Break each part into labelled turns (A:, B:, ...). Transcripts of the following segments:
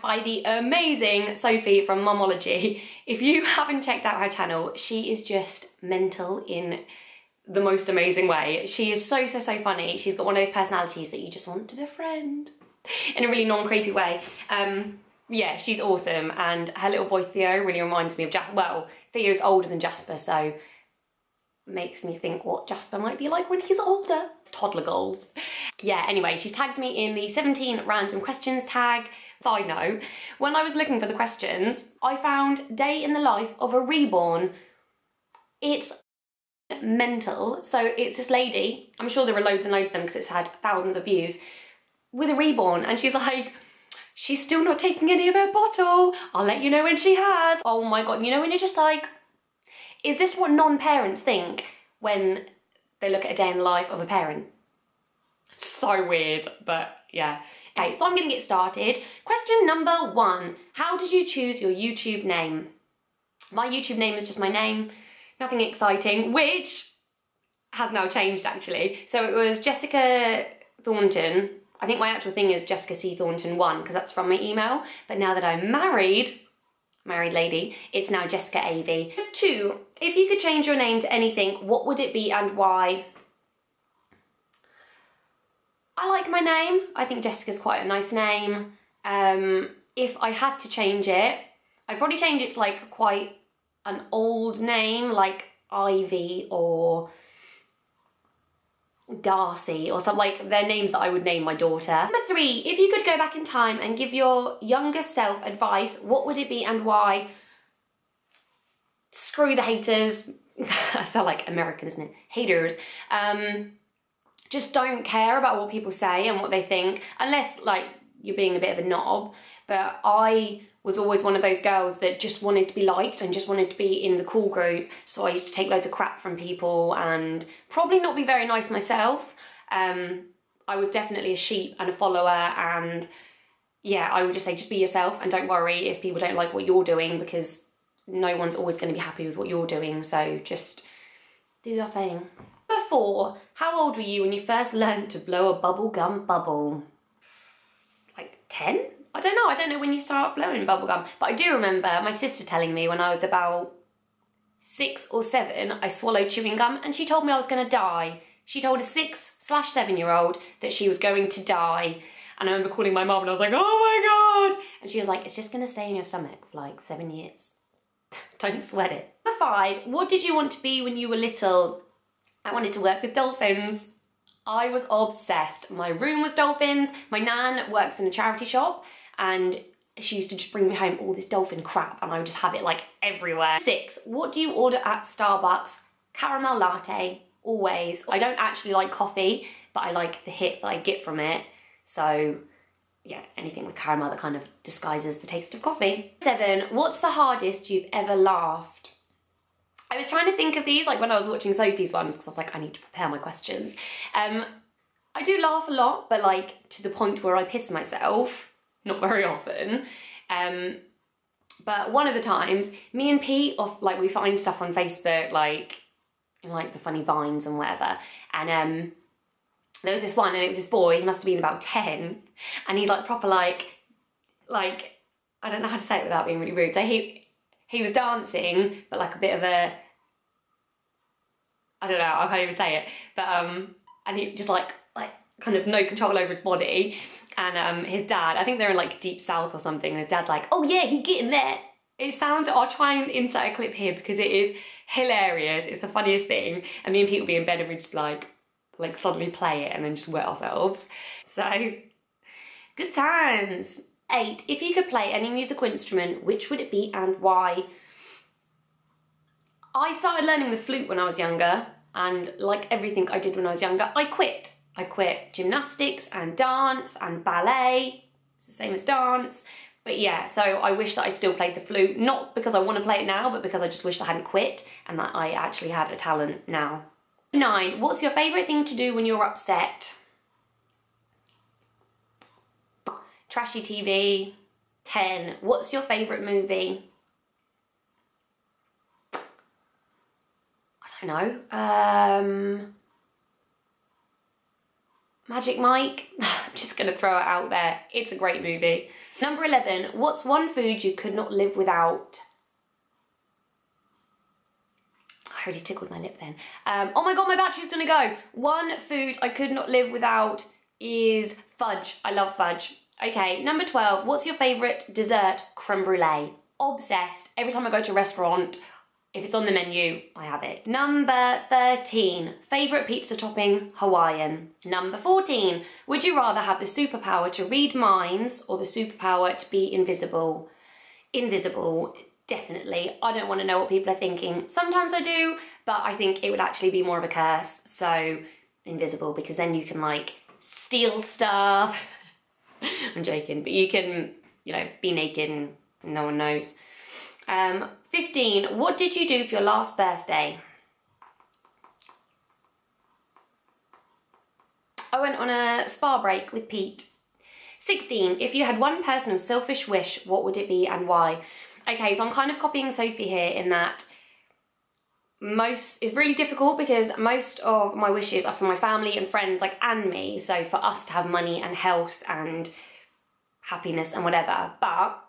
A: by the amazing Sophie from Momology. If you haven't checked out her channel, she is just mental in the most amazing way. She is so funny. She's got one of those personalities that you just want to befriend in a really non-creepy way. Yeah, she's awesome, and her little boy Theo really reminds me of Jasper. Well, Theo's older than Jasper, so makes me think what Jasper might be like when he's older. Toddler goals. Yeah, anyway, she's tagged me in the 17 random questions tag. Side note, when I was looking for the questions, I found day in the life of a reborn. It's mental. So it's this lady, I'm sure there are loads and loads of them because it's had thousands of views, with a reborn, and she's like, she's still not taking any of her bottle. I'll let you know when she has. Oh my God, you know when you're just like, is this what non-parents think when they look at a day in the life of a parent? It's so weird, but yeah. Okay, so I'm gonna get started. Question number 1, how did you choose your YouTube name? My YouTube name is just my name, nothing exciting, which has now changed actually. So it was Jessica Thornton. I think my actual thing is Jessica C. Thornton 1 because that's from my email. But now that I'm married lady, it's now Jessica Avey. 2, if you could change your name to anything, what would it be and why? I like my name. I think Jessica's quite a nice name. If I had to change it, I'd probably change it to like quite an old name like Ivy or Darcy or something. Like, they're names that I would name my daughter. Number 3, if you could go back in time and give your younger self advice, what would it be and why? Screw the haters. That's so like American, isn't it? Haters. Just don't care about what people say and what they think, unless like you're being a bit of a knob. But I was always one of those girls that just wanted to be liked and just wanted to be in the cool group. So I used to take loads of crap from people and probably not be very nice myself. I was definitely a sheep and a follower, and yeah, I would just say just be yourself and don't worry if people don't like what you're doing, because no one's always going to be happy with what you're doing. So just do your thing. Number 4, how old were you when you first learned to blow a bubblegum bubble? Like 10? I don't know when you start blowing bubblegum, but I do remember my sister telling me when I was about 6 or 7, I swallowed chewing gum and she told me I was gonna die. She told a 6/7-year-old that she was going to die. And I remember calling my mum and I was like, oh my God. And she was like, it's just gonna stay in your stomach for like 7 years. Don't sweat it. Number 5, what did you want to be when you were little? I wanted to work with dolphins. I was obsessed. My room was dolphins. My nan works in a charity shop and she used to just bring me home all this dolphin crap and I would just have it like everywhere. 6, what do you order at Starbucks? Caramel latte, always. I don't actually like coffee, but I like the hit that I get from it. So yeah, anything with caramel that kind of disguises the taste of coffee. 7, what's the hardest you've ever laughed? I was trying to think of these like when I was watching Sophie's ones because I was like, I need to prepare my questions. I do laugh a lot, but like to the point where I piss myself, not very often. But one of the times, me and Pete, like we find stuff on Facebook, like in like the funny vines and whatever, and there was this one and it was this boy, he must have been about 10, and he's like proper like, I don't know how to say it without being really rude. So he was dancing, but like a bit of a, I don't know, I can't even say it, but and he just like kind of no control over his body, and his dad, I think they're in like deep south or something, and his dad's like, oh yeah, he getting there. It sounds, I'll try and insert a clip here because it is hilarious, it's the funniest thing, and me and Pete will be in bed and we just like suddenly play it and then just wet ourselves. So, good times. 8, if you could play any musical instrument, which would it be and why? I started learning the flute when I was younger, and like everything I did when I was younger, I quit. I quit gymnastics and dance and ballet, it's the same as dance. But yeah, so I wish that I still played the flute, not because I want to play it now, but because I just wish I hadn't quit and that I actually had a talent now. 9, what's your favourite thing to do when you're upset? Trashy TV. 10, what's your favourite movie? I don't know. Magic Mike. I'm just gonna throw it out there. It's a great movie. Number 11, what's one food you could not live without? I really tickled my lip then. Oh my God, my battery's gonna go. One food I could not live without is fudge. I love fudge. Okay, number 12, what's your favourite dessert? Creme brulee. Obsessed. Every time I go to a restaurant, if it's on the menu, I have it. Number 13, favourite pizza topping? Hawaiian. Number 14, would you rather have the superpower to read minds or the superpower to be invisible? Invisible, definitely. I don't want to know what people are thinking. Sometimes I do, but I think it would actually be more of a curse. So invisible, because then you can like steal stuff. I'm joking, but you can, you know, be naked and no one knows. 15, what did you do for your last birthday? I went on a spa break with Pete. 16, if you had one personal selfish wish, what would it be and why? Okay, so I'm kind of copying Sophie here in that it's really difficult because most of my wishes are for my family and friends, like, and me. So for us to have money and health and happiness and whatever. But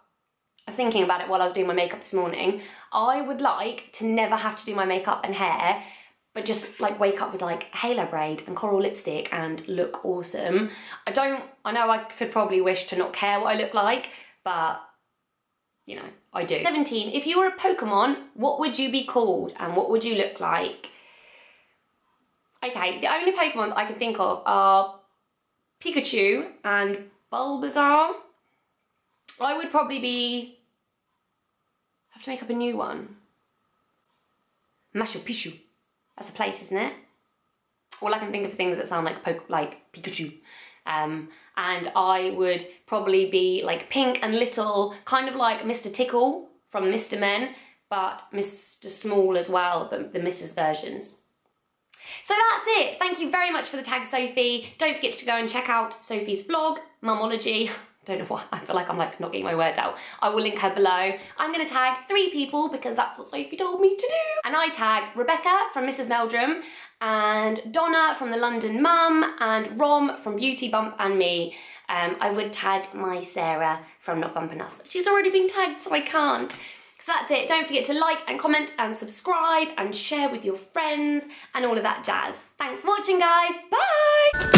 A: I was thinking about it while I was doing my makeup this morning. I would like to never have to do my makeup and hair, but just like wake up with like a halo braid and coral lipstick and look awesome. I know I could probably wish to not care what I look like, but you know, I do. 17, if you were a Pokemon, what would you be called and what would you look like? Okay, the only Pokemons I can think of are Pikachu and Bulbasaur. I would probably have to make up a new one. Machu Picchu. That's a place, isn't it? All I can think of things that sound like Pikachu. And I would probably be like pink and little, kind of like Mr. Tickle from Mr. Men, but Mr. Small as well, the Mrs. versions. So that's it. Thank you very much for the tag, Sophie. Don't forget to go and check out Sophie's vlog, Mumology. Don't know why, I feel like I'm like not getting my words out. I will link her below. I'm gonna tag 3 people because that's what Sophie told me to do. And I tag Rebecca from Mrs. Meldrum, and Donna from The London Mum, and Rom from Beauty Bump and Me. I would tag my Sarah from Not Bumping Us, but she's already been tagged, so I can't. So that's it. Don't forget to like and comment and subscribe and share with your friends and all of that jazz. Thanks for watching, guys. Bye!